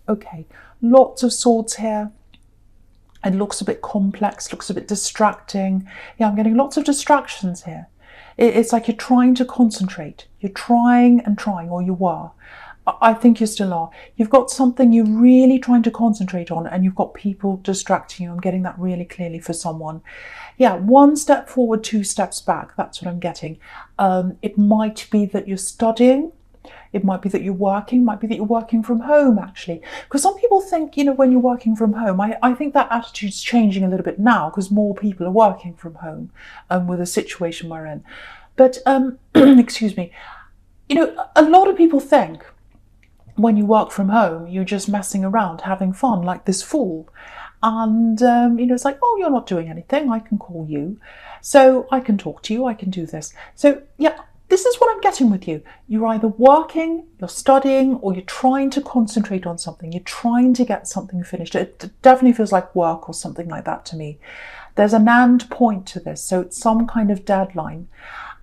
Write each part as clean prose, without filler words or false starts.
Okay, lots of swords here. It looks a bit complex, looks a bit distracting. Yeah, I'm getting lots of distractions here. It's like you're trying to concentrate. You're trying and trying, or you were. I think you still are. You've got something you're really trying to concentrate on, and you've got people distracting you. I'm getting that really clearly for someone. Yeah, one step forward, two steps back. That's what I'm getting. It might be that you're studying. It might be that you're working, might be that you're working from home, actually. Because some people think, when you're working from home, I think that attitude's changing a little bit now because more people are working from home with the situation we're in. But, excuse me, a lot of people think when you work from home, you're just messing around, having fun, like this fool. And, it's like, oh, you're not doing anything. I can call you. So I can talk to you. I can do this. So, yeah. This is what I'm getting with you. You're either working, you're studying, or you're trying to concentrate on something. You're trying to get something finished. It definitely feels like work or something like that to me. There's an and point to this, so it's some kind of deadline.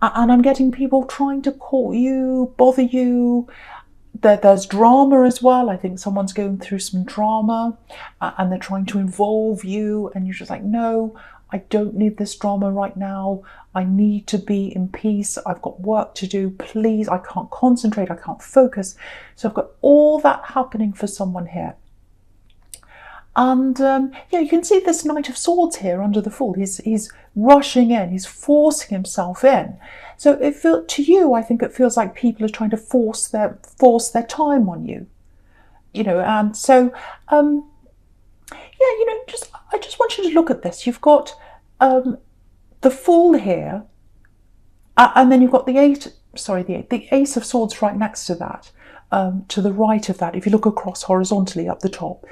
And I'm getting people trying to call you, bother you. There's drama as well. I think someone's going through some drama and they're trying to involve you, and you're just like, no, I don't need this drama right now. I need to be in peace. I've got work to do. Please, I can't concentrate. I can't focus. So I've got all that happening for someone here. And you can see this Knight of Swords here under the Fool. He's rushing in. He's forcing himself in. So to you, I think it feels like people are trying to force their time on you. And so I just want you to look at this. You've got the Fool here, and then you've got the Ace of Swords right next to that, to the right of that, if you look across horizontally up the top.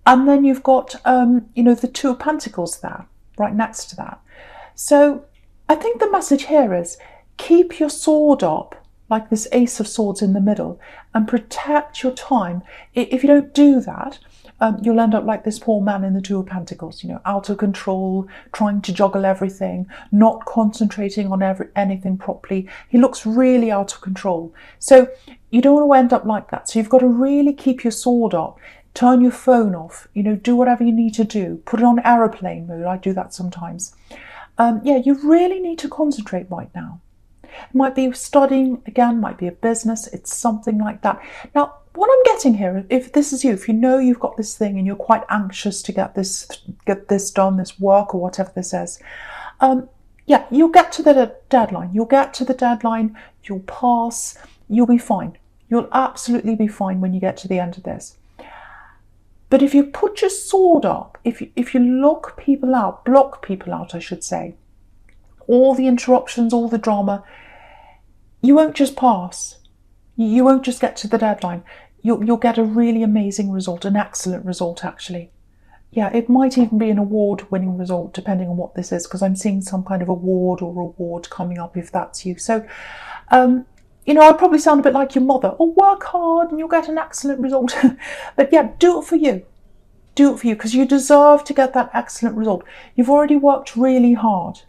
And then you've got, the Two of Pentacles there, right next to that. So I think the message here is keep your sword up, like this Ace of Swords in the middle, and protect your time. If you don't do that, you'll end up like this poor man in the Two of Pentacles, out of control, trying to juggle everything, not concentrating on anything properly. He looks really out of control. So you don't want to end up like that. So you've got to really keep your sword up. Turn your phone off, do whatever you need to do. Put it on aeroplane mode. I do that sometimes. You really need to concentrate right now. It might be studying, again, might be a business. It's something like that. Now, what I'm getting here, if this is you, if you know you've got this thing and you're quite anxious to get this done, this work or whatever this is, you'll get to the deadline. You'll get to the deadline. You'll pass. You'll be fine. You'll absolutely be fine when you get to the end of this. But if you put your sword up, if you block people out, I should say, all the interruptions, all the drama, you won't just pass. You won't just get to the deadline. You'll get a really amazing result, an excellent result, actually. Yeah, it might even be an award-winning result, depending on what this is, because I'm seeing some kind of award or reward coming up if that's you. So, I probably sound a bit like your mother. Oh, work hard and you'll get an excellent result. But yeah, do it for you. Do it for you, because you deserve to get that excellent result. You've already worked really hard.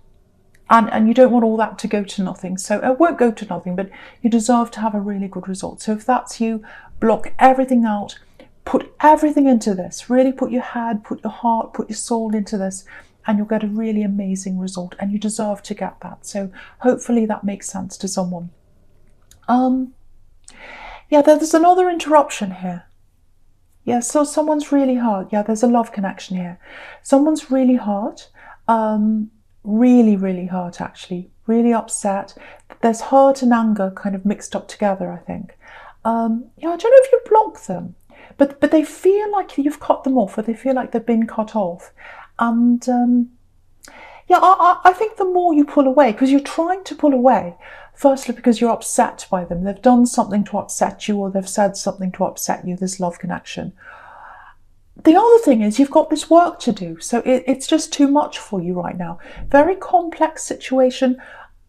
And you don't want all that to go to nothing. So it won't go to nothing, but you deserve to have a really good result. So if that's you, block everything out. Put everything into this. Really put your head, put your heart, put your soul into this. And you'll get a really amazing result. And you deserve to get that. So hopefully that makes sense to someone. There's another interruption here. Yeah, so someone's really hurt. Yeah, there's a love connection here. Someone's really hurt. Really, really hurt, actually. Really upset. There's hurt and anger kind of mixed up together, I think. I don't know if you block them, but they feel like you've cut them off, or they feel like they've been cut off. And I think the more you pull away, because you're trying to pull away, firstly because you're upset by them. They've done something to upset you, or they've said something to upset you, this love connection. The other thing is you've got this work to do, so it's just too much for you right now. Very complex situation.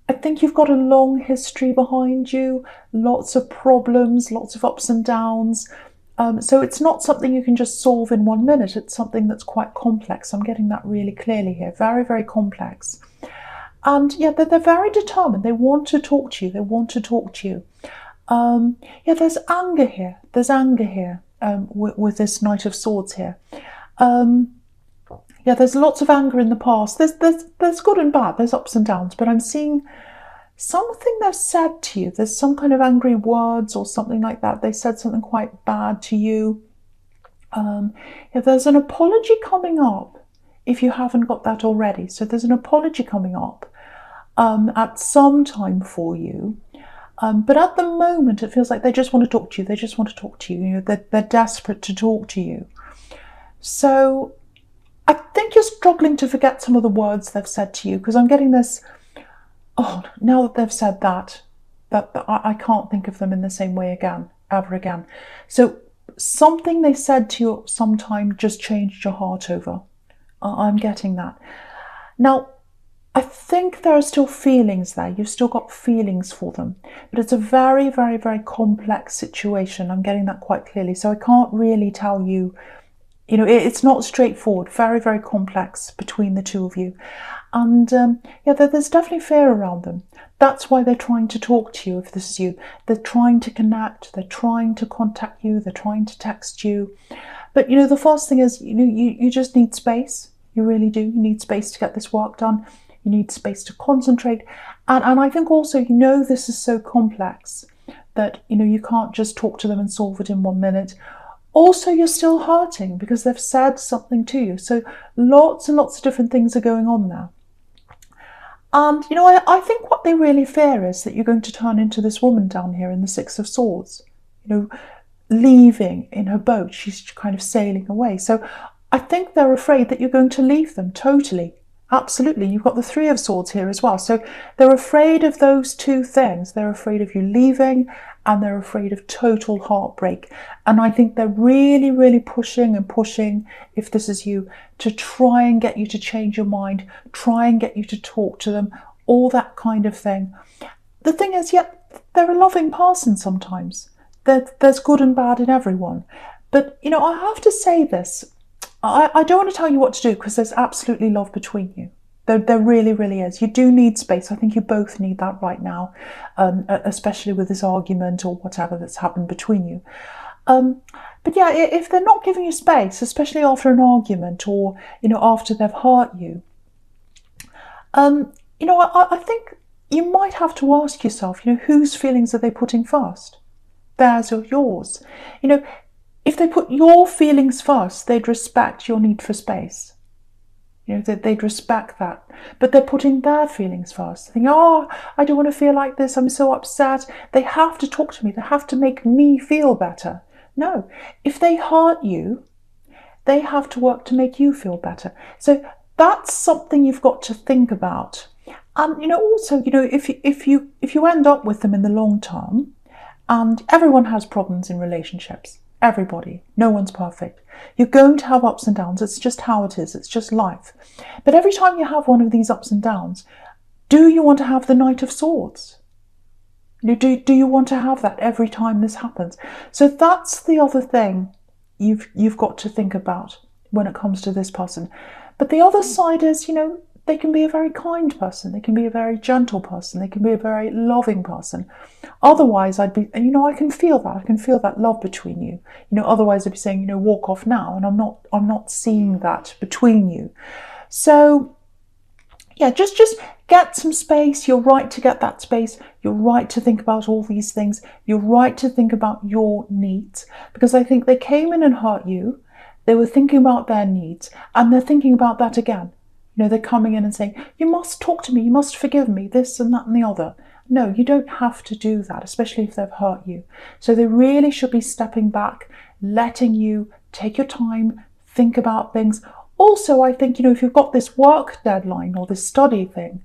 I think you've got a long history behind you, lots of problems, lots of ups and downs. So it's not something you can just solve in 1 minute. It's something that's quite complex. I'm getting that really clearly here. Very, very complex. And they're very determined. They want to talk to you. They want to talk to you. There's anger here. There's anger here. with this Knight of Swords here. Yeah, there's lots of anger in the past. There's good and bad, there's ups and downs, but I'm seeing something they've said to you. There's some kind of angry words or something like that. They said something quite bad to you. Yeah, there's an apology coming up if you haven't got that already. So there's an apology coming up at some time for you. But at the moment, it feels like they just want to talk to you. They just want to talk to you. You know, they're desperate to talk to you. So I think you're struggling to forget some of the words they've said to you, because I'm getting this, oh, now that they've said that I can't think of them in the same way again, ever again. So something they said to you sometime just changed your heart over. I'm getting that. Now, I think there are still feelings there. You've still got feelings for them. But it's a very, very, very complex situation. I'm getting that quite clearly. So I can't really tell you, you know, it's not straightforward. Very, very complex between the two of you. And yeah, there's definitely fear around them. That's why they're trying to talk to you if this is you. They're trying to connect. They're trying to contact you. They're trying to text you. But, you know, the first thing is, you know, you just need space. You really do. You need space to get this work done. You need space to concentrate. And I think also, you know, this is so complex that, you know, you can't just talk to them and solve it in 1 minute. Also, you're still hurting because they've said something to you. So lots and lots of different things are going on there. And, you know, I think what they really fear is that you're going to turn into this woman down here in the Six of Swords, you know, leaving in her boat. She's kind of sailing away. So I think they're afraid that you're going to leave them totally. Absolutely. You've got the Three of Swords here as well. So they're afraid of those two things. They're afraid of you leaving and they're afraid of total heartbreak. And I think they're really, really pushing and pushing, if this is you, to try and get you to change your mind, try and get you to talk to them, all that kind of thing. The thing is, yeah, they're a loving person sometimes. There's good and bad in everyone. But, you know, I have to say this. I don't want to tell you what to do because there's absolutely love between you. There really, really is. You do need space. I think you both need that right now, especially with this argument or whatever that's happened between you. But yeah, if they're not giving you space, especially after an argument or, you know, after they've hurt you, you know, I think you might have to ask yourself, you know, whose feelings are they putting first? Theirs or yours? You know, if they put your feelings first, they'd respect your need for space. You know, they'd respect that. But they're putting their feelings first. They think, oh, I don't want to feel like this. I'm so upset. They have to talk to me. They have to make me feel better. No, if they hurt you, they have to work to make you feel better. So that's something you've got to think about. And, you know, also, you know, if you end up with them in the long term, and everyone has problems in relationships. Everybody. No one's perfect. You're going to have ups and downs. It's just how it is. It's just life. But every time you have one of these ups and downs, do you want to have the Knight of Swords? Do you want to have that every time this happens? So that's the other thing you've got to think about when it comes to this person. But the other side is, you know, they can be a very kind person. They can be a very gentle person. They can be a very loving person. Otherwise, I'd be, you know, I can feel that. I can feel that love between you. You know, otherwise I'd be saying, you know, walk off now. And I'm not seeing that between you. So yeah, just get some space. You're right to get that space. You're right to think about all these things. You're right to think about your needs, because I think they came in and hurt you. They were thinking about their needs, and they're thinking about that again. You know, they're coming in and saying, you must talk to me, you must forgive me, this and that and the other. No, you don't have to do that, especially if they've hurt you. So they really should be stepping back, letting you take your time, think about things. Also, I think, you know, if you've got this work deadline or this study thing,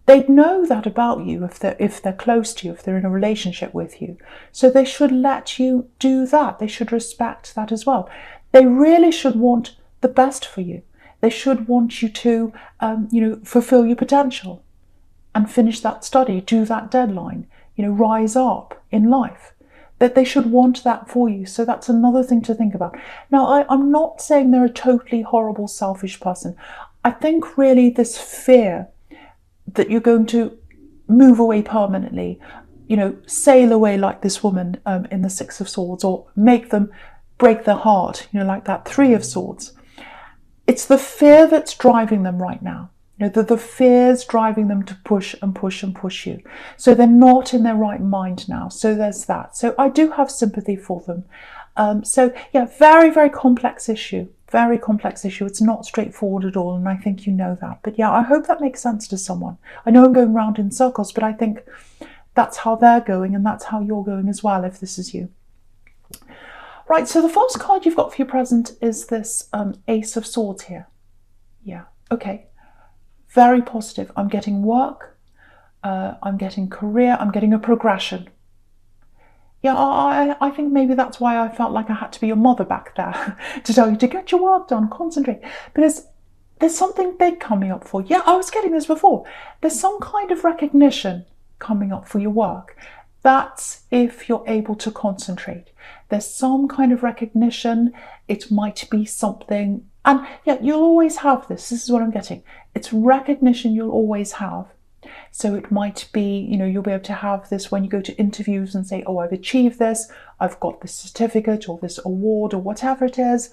they'd know that about you if they're close to you, if they're in a relationship with you. So they should let you do that. They should respect that as well. They really should want the best for you. They should want you to, you know, fulfill your potential and finish that study, do that deadline, you know, rise up in life. That they should want that for you. So that's another thing to think about. Now, I'm not saying they're a totally horrible, selfish person. I think really this fear that you're going to move away permanently, you know, sail away like this woman in the Six of Swords, or make them break their heart, like that Three of Swords. It's the fear that's driving them right now. The fear's driving them to push and push and push you. So they're not in their right mind now. So there's that. So I do have sympathy for them. So yeah, very, very complex issue. Very complex issue. It's not straightforward at all, and I think you know that. But yeah, I hope that makes sense to someone. I know I'm going round in circles, but I think that's how they're going, and that's how you're going as well, if this is you. Right, so the first card you've got for your present is this Ace of Swords here. Yeah, okay. Very positive. I'm getting work, I'm getting career, I'm getting a progression. Yeah, I think maybe that's why I felt like I had to be your mother back there to tell you to get your work done, concentrate. Because there's something big coming up for you. Yeah, I was getting this before. There's some kind of recognition coming up for your work. That's if you're able to concentrate. There's some kind of recognition. It might be something, and yeah, you'll always have this. This is what I'm getting. It's recognition you'll always have. So it might be, you'll be able to have this when you go to interviews and say, oh, I've achieved this, I've got this certificate or this award or whatever it is.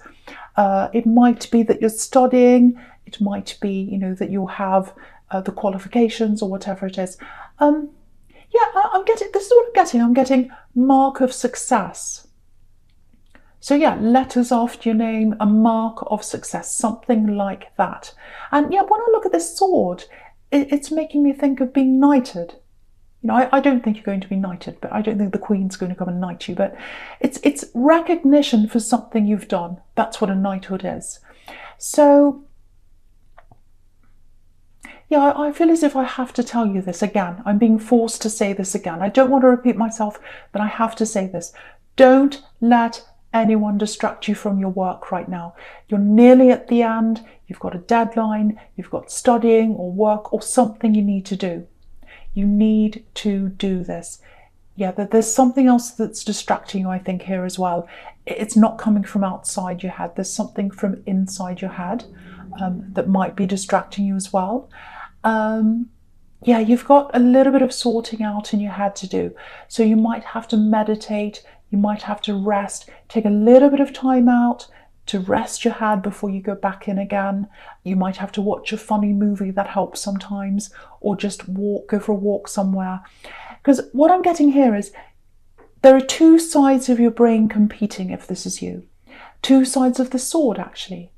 It might be that you're studying. It might be, that you'll have the qualifications or whatever it is. Yeah, I'm getting, this is what I'm getting. I'm getting mark of success. So yeah, letters after your name, a mark of success, something like that. And yeah, when I look at this sword, it's making me think of being knighted. I don't think you're going to be knighted, but I don't think the Queen's going to come and knight you. But it's recognition for something you've done. That's what a knighthood is. So yeah, I feel as if I have to tell you this again. I'm being forced to say this again. I don't want to repeat myself, but I have to say this. Don't let anyone distract you from your work right now. You're nearly at the end. You've got a deadline. You've got studying or work or something you need to do. You need to do this. Yeah, there's something else that's distracting you, I think, here as well. It's not coming from outside your head. There's something from inside your head that might be distracting you as well. Yeah, you've got a little bit of sorting out in your head to do. So you might have to meditate, you might have to rest, take a little bit of time out to rest your head before you go back in again. You might have to watch a funny movie, that helps sometimes, or just go for a walk somewhere. Because what I'm getting here is there are two sides of your brain competing, if this is you. Two sides of the sword, actually.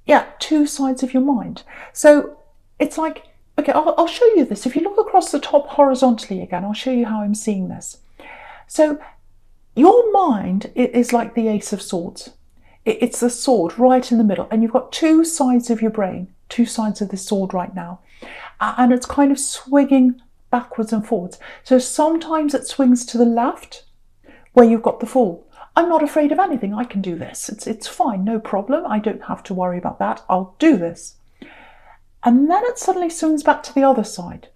Yeah, two sides of your mind. So it's like, okay, I'll show you this. If you look across the top horizontally again, I'll show you how I'm seeing this. So your mind is like the Ace of Swords. It's the sword right in the middle, and you've got two sides of your brain, two sides of the sword right now, and it's kind of swinging backwards and forwards. So sometimes it swings to the left, where you've got the Fool. I'm not afraid of anything. I can do this. It's fine, no problem. I don't have to worry about that. I'll do this. And then it suddenly swings back to the other side,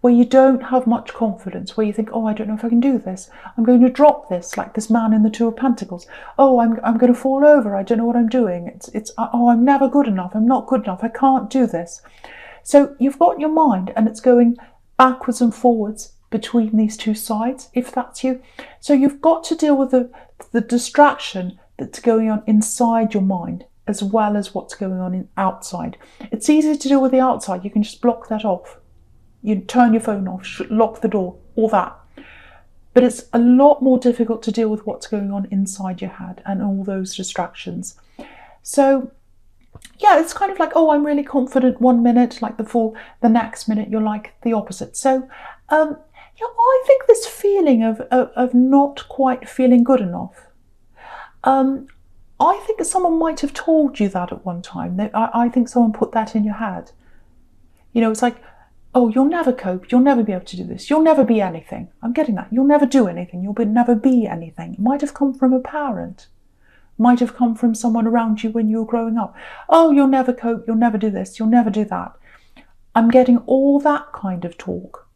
where you don't have much confidence, where you think, oh, I don't know if I can do this. I'm going to drop this, like this man in the Two of Pentacles. Oh, I'm going to fall over. I don't know what I'm doing. Oh, I'm never good enough. I'm not good enough. I can't do this. So you've got your mind, and it's going backwards and forwards between these two sides, if that's you. So you've got to deal with the distraction that's going on inside your mind, as well as what's going on outside. It's easy to deal with the outside. You can just block that off. You turn your phone off, lock the door, all that. But it's a lot more difficult to deal with what's going on inside your head and all those distractions. So yeah, it's kind of like, oh, I'm really confident 1 minute, like the Fool. The next minute, you're like the opposite. So yeah, I think this feeling of not quite feeling good enough, I think someone might have told you that at one time. I think someone put that in your head. It's like, oh, you'll never cope. You'll never be able to do this. You'll never be anything. I'm getting that. You'll never do anything. You'll never be anything. It might have come from a parent. Might have come from someone around you when you were growing up. Oh, you'll never cope. You'll never do this. You'll never do that. I'm getting all that kind of talk.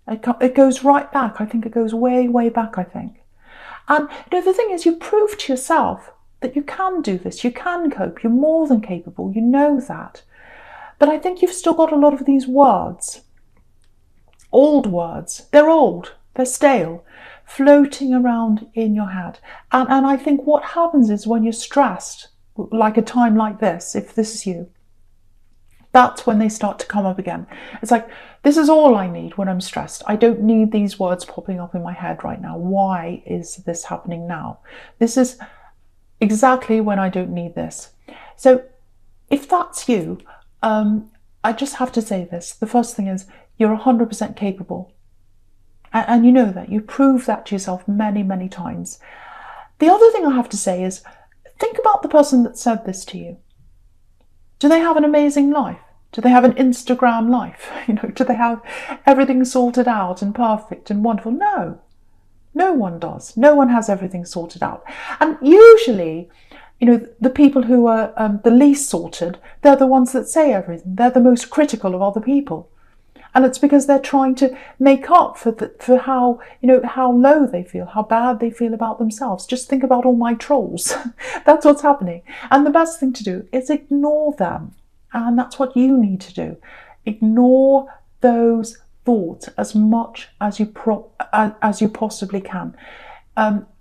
It goes right back. I think it goes way, way back, I think. And the thing is, you prove to yourself that you can do this. You can cope. You're more than capable. You know that. But I think you've still got a lot of these words, old words. They're old, they're stale, floating around in your head. And I think what happens is when you're stressed, like a time like this, if this is you, that's when they start to come up again. It's like, this is all I need when I'm stressed. I don't need these words popping up in my head right now. Why is this happening now? This is exactly when I don't need this. So if that's you, I just have to say this. The first thing is, you're 100% capable. And you know that. You prove that to yourself many, many times. The other thing I have to say is, think about the person that said this to you. Do they have an amazing life? Do they have an Instagram life? Do they have everything sorted out and perfect and wonderful? No. No one does. No one has everything sorted out. And usually, the people who are the least sorted, they're the ones that say everything. They're the most critical of other people. And it's because they're trying to make up for how, how low they feel, how bad they feel about themselves. Just think about all my trolls. That's what's happening. And the best thing to do is ignore them. And that's what you need to do. Ignore those thoughts as much as you possibly can,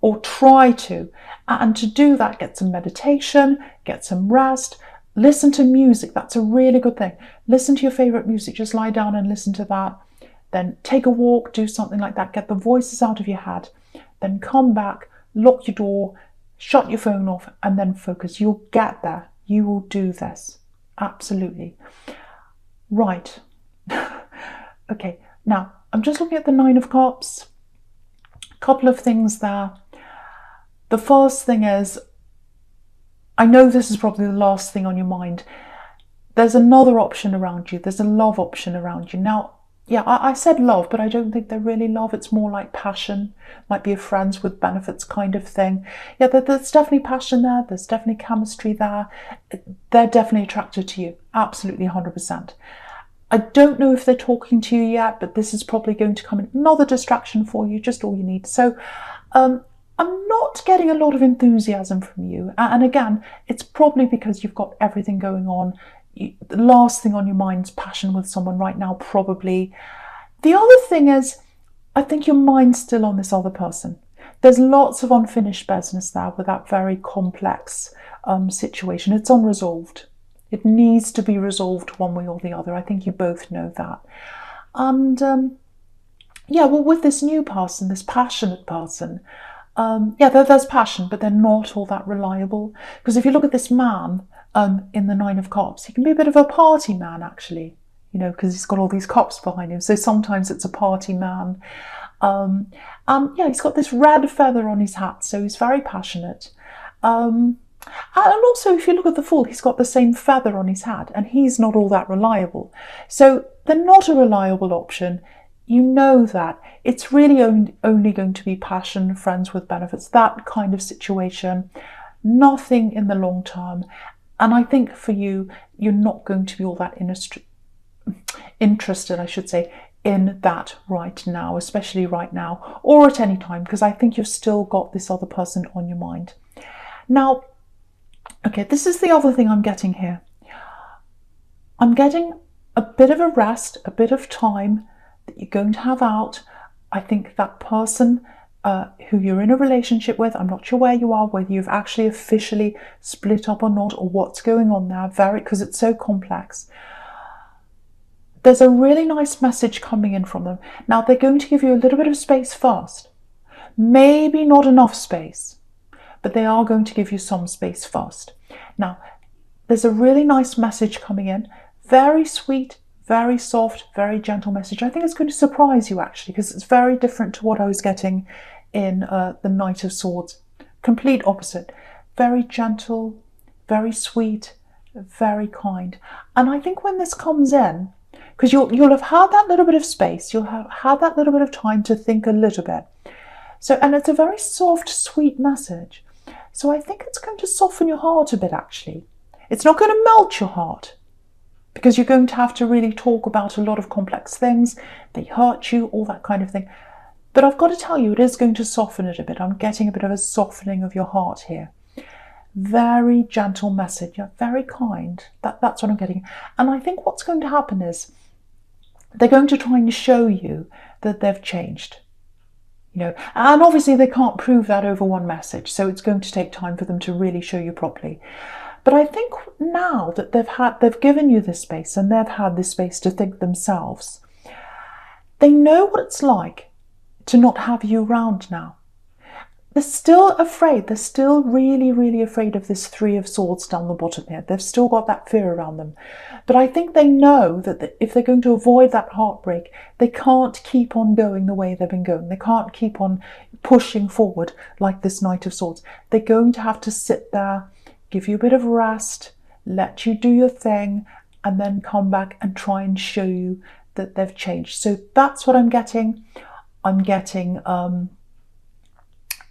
or try to. And to do that, get some meditation, get some rest, listen to music. That's a really good thing. Listen to your favorite music. Just lie down and listen to that. Then take a walk, do something like that. Get the voices out of your head. Then come back, lock your door, shut your phone off, and then focus. You'll get there. You will do this. Absolutely. Right. Okay, now I'm just looking at the Nine of Cups. A couple of things there. The first thing is, I know this is probably the last thing on your mind. There's another option around you. There's a love option around you. Now, yeah, I said love, but I don't think they're really love. It's more like passion. Might be a friends with benefits kind of thing. Yeah, there's definitely passion there. There's definitely chemistry there. They're definitely attracted to you. Absolutely 100%. I don't know if they're talking to you yet, but this is probably going to come in another distraction for you, just all you need. So I'm not getting a lot of enthusiasm from you. And again, it's probably because you've got everything going on. The last thing on your mind's passion with someone right now, probably. The other thing is, I think your mind's still on this other person. There's lots of unfinished business there with that very complex situation. It's unresolved. It needs to be resolved one way or the other. I think you both know that. And yeah, well, with this new person, this passionate person, yeah, there's passion, but they're not all that reliable. Because if you look at this man in the Nine of Cups, he can be a bit of a party man, actually, because he's got all these cups behind him. So sometimes it's a party man. And yeah, he's got this red feather on his hat, so he's very passionate. And also, if you look at the Fool, he's got the same feather on his hat, and he's not all that reliable. So they're not a reliable option. You know that. It's really only going to be passion, friends with benefits, that kind of situation. Nothing in the long term. And I think for you, you're not going to be all that interested, I should say, in that right now, especially right now, or at any time, because I think you've still got this other person on your mind. Now, okay, this is the other thing I'm getting here. I'm getting a bit of a rest, a bit of time that you're going to have out. I think that person who you're in a relationship with, I'm not sure where you are, whether you've actually officially split up or not, or what's going on there, because it's so complex. There's a really nice message coming in from them. Now, they're going to give you a little bit of space first. Maybe not enough space, but they are going to give you some space first. Now, there's a really nice message coming in. Very sweet, very soft, very gentle message. I think it's going to surprise you, actually, because it's very different to what I was getting in the Knight of Swords. Complete opposite. Very gentle, very sweet, very kind. And I think when this comes in, because you'll have had that little bit of space, you'll have had that little bit of time to think a little bit. So, and it's a very soft, sweet message. So I think it's going to soften your heart a bit, actually. It's not going to melt your heart, because you're going to have to really talk about a lot of complex things. They hurt you, all that kind of thing. But I've got to tell you, it is going to soften it a bit. I'm getting a bit of a softening of your heart here. Very gentle message, yeah, very kind. That's what I'm getting. And I think what's going to happen is they're going to try and show you that they've changed. And obviously they can't prove that over one message, so it's going to take time for them to really show you properly. But I think now that they've given you this space and they've had this space to think themselves, they know what it's like to not have you around now. They're still afraid. They're still really, really afraid of this Three of Swords down the bottom here. They've still got that fear around them. But I think they know that if they're going to avoid that heartbreak, they can't keep on going the way they've been going. They can't keep on pushing forward like this Knight of Swords. They're going to have to sit there, give you a bit of rest, let you do your thing, and then come back and try and show you that they've changed. So that's what I'm getting. I'm getting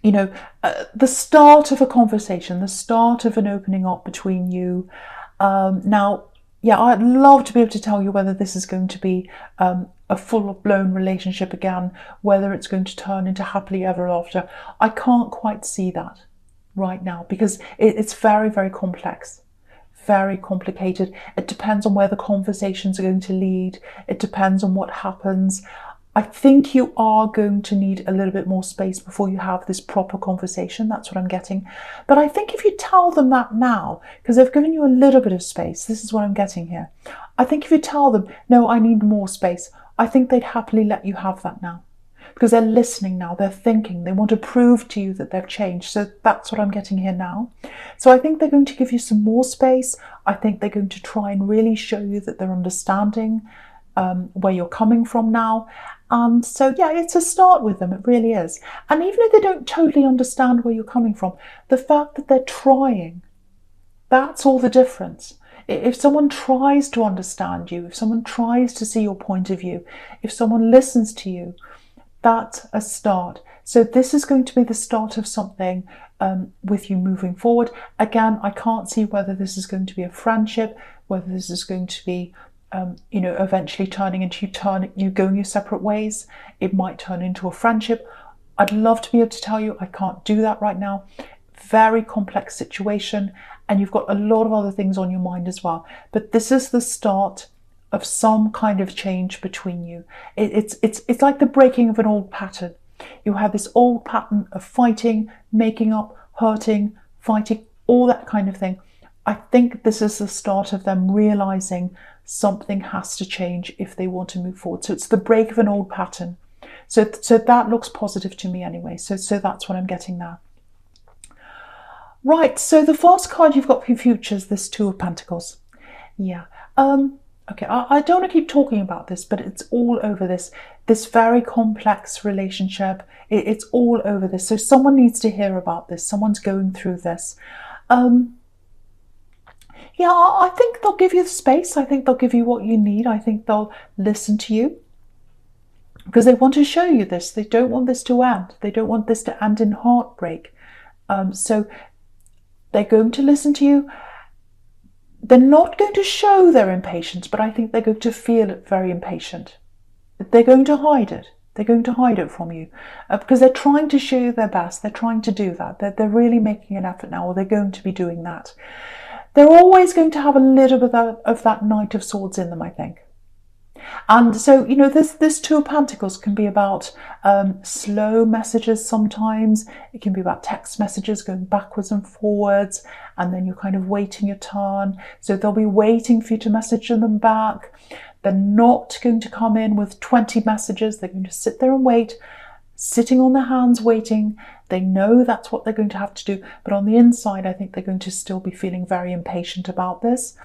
the start of a conversation, the start of an opening up between you. Now, yeah, I'd love to be able to tell you whether this is going to be a full-blown relationship again, whether it's going to turn into happily ever after. I can't quite see that right now because it's very, very complex, very complicated. It depends on where the conversations are going to lead. It depends on what happens. I think you are going to need a little bit more space before you have this proper conversation. That's what I'm getting. But I think if you tell them that now, because they've given you a little bit of space, this is what I'm getting here. I think if you tell them, no, I need more space, I think they'd happily let you have that now. Because they're listening now, they're thinking, they want to prove to you that they've changed. So that's what I'm getting here now. So I think they're going to give you some more space. I think they're going to try and really show you that they're understanding where you're coming from now. And so, yeah, it's a start with them. It really is. And even if they don't totally understand where you're coming from, the fact that they're trying, that's all the difference. If someone tries to understand you, if someone tries to see your point of view, if someone listens to you, that's a start. So this is going to be the start of something with you moving forward. Again, I can't see whether this is going to be a friendship, whether this is going to be eventually turning into you going your separate ways. It might turn into a friendship. I'd love to be able to tell you. I can't do that right now. Very complex situation, and you've got a lot of other things on your mind as well. But this is the start of some kind of change between you. It's like the breaking of an old pattern. You have this old pattern of fighting, making up, hurting, fighting, all that kind of thing. I think this is the start of them realizing something has to change if they want to move forward. So it's the break of an old pattern. So that looks positive to me anyway. So that's what I'm getting there. Right, so the first card you've got for your future is this Two of Pentacles. Yeah. Okay, I don't want to keep talking about this, but it's all over this very complex relationship. It's all over this. So someone needs to hear about this. Someone's going through this. Yeah, I think they'll give you the space. I think they'll give you what you need. I think they'll listen to you because they want to show you this. They don't want this to end. They don't want this to end in heartbreak. So they're going to listen to you. They're not going to show their impatience, but I think they're going to feel very impatient. They're going to hide it. They're going to hide it from you because they're trying to show you their best. They're trying to do that. They're really making an effort now, or they're going to be doing that. They're always going to have a little bit of that Knight of Swords in them, I think. And so, this Two of Pentacles can be about slow messages sometimes. It can be about text messages going backwards and forwards, and then you're kind of waiting your turn. So they'll be waiting for you to message them back. They're not going to come in with 20 messages. They're going to sit there and wait, sitting on their hands waiting. They know that's what they're going to have to do, but on the inside I think they're going to still be feeling very impatient about this,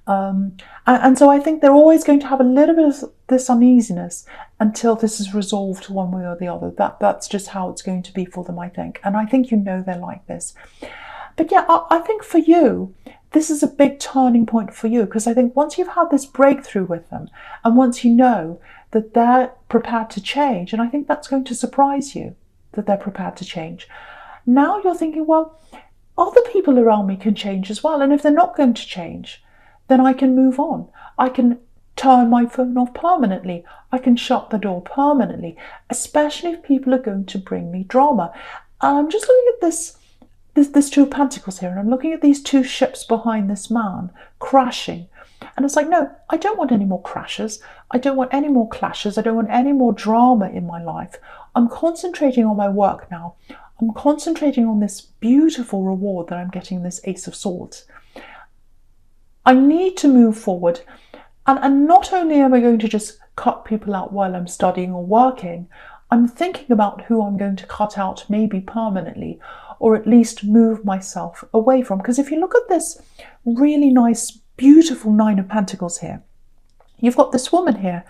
and so I think they're always going to have a little bit of this uneasiness until this is resolved one way or the other. That's just how it's going to be for them, I think, and I think they're like this. But yeah, I think for you this is a big turning point for you, because I think once you've had this breakthrough with them, and once you know that they're prepared to change, and I think that's going to surprise you, that they're prepared to change. Now you're thinking, well, other people around me can change as well. And if they're not going to change, then I can move on. I can turn my phone off permanently. I can shut the door permanently, especially if people are going to bring me drama. And I'm just looking at this Two of Pentacles here, and I'm looking at these two ships behind this man crashing. And it's like, no, I don't want any more crashes. I don't want any more clashes. I don't want any more drama in my life. I'm concentrating on my work now. I'm concentrating on this beautiful reward that I'm getting, this Ace of Swords. I need to move forward. And not only am I going to just cut people out while I'm studying or working, I'm thinking about who I'm going to cut out maybe permanently, or at least move myself away from. Because if you look at this really nice, beautiful Nine of Pentacles here, you've got this woman here,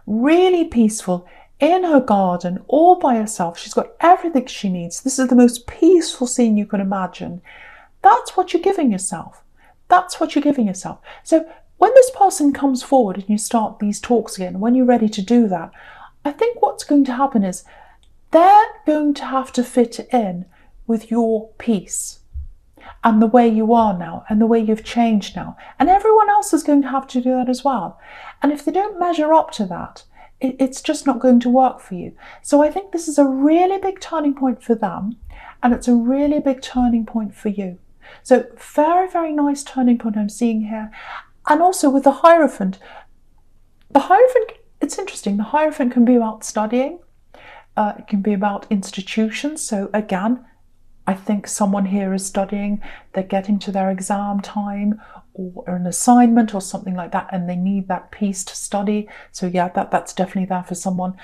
really peaceful, in her garden, all by herself. She's got everything she needs. This is the most peaceful scene you can imagine. That's what you're giving yourself. That's what you're giving yourself. So when this person comes forward and you start these talks again, when you're ready to do that, I think what's going to happen is they're going to have to fit in with your peace and the way you are now and the way you've changed now. And everyone else is going to have to do that as well. And if they don't measure up to that, it's just not going to work for you. So I think this is a really big turning point for them, and it's a really big turning point for you. So very, very nice turning point I'm seeing here. And also with the Hierophant, it's interesting. The Hierophant can be about studying. It can be about institutions. So again, I think someone here is studying, they're getting to their exam time or an assignment or something like that, and they need that peace to study. So yeah, that's definitely there for someone.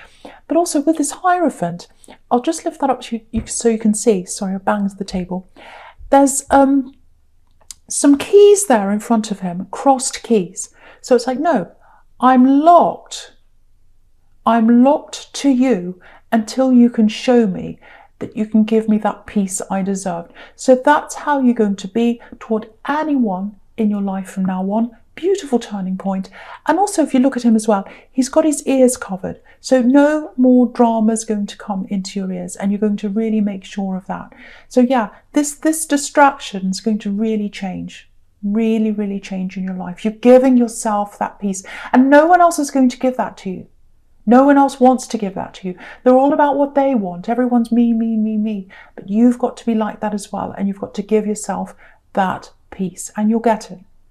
But also with this Hierophant, I'll just lift that up to you so you can see. Sorry, I banged the table. There's some keys there in front of him, crossed keys. So it's like, no, I'm locked. I'm locked to you until you can show me that you can give me that peace I deserved. So that's how you're going to be toward anyone in your life from now on. Beautiful turning point. And also, if you look at him as well, he's got his ears covered. So no more drama is going to come into your ears, and you're going to really make sure of that. So yeah, this distraction is going to really change. Really, really change in your life. You're giving yourself that peace, and no one else is going to give that to you. No one else wants to give that to you. They're all about what they want. Everyone's me, me, me, me. But you've got to be like that as well. And you've got to give yourself that peace. And you'll get it.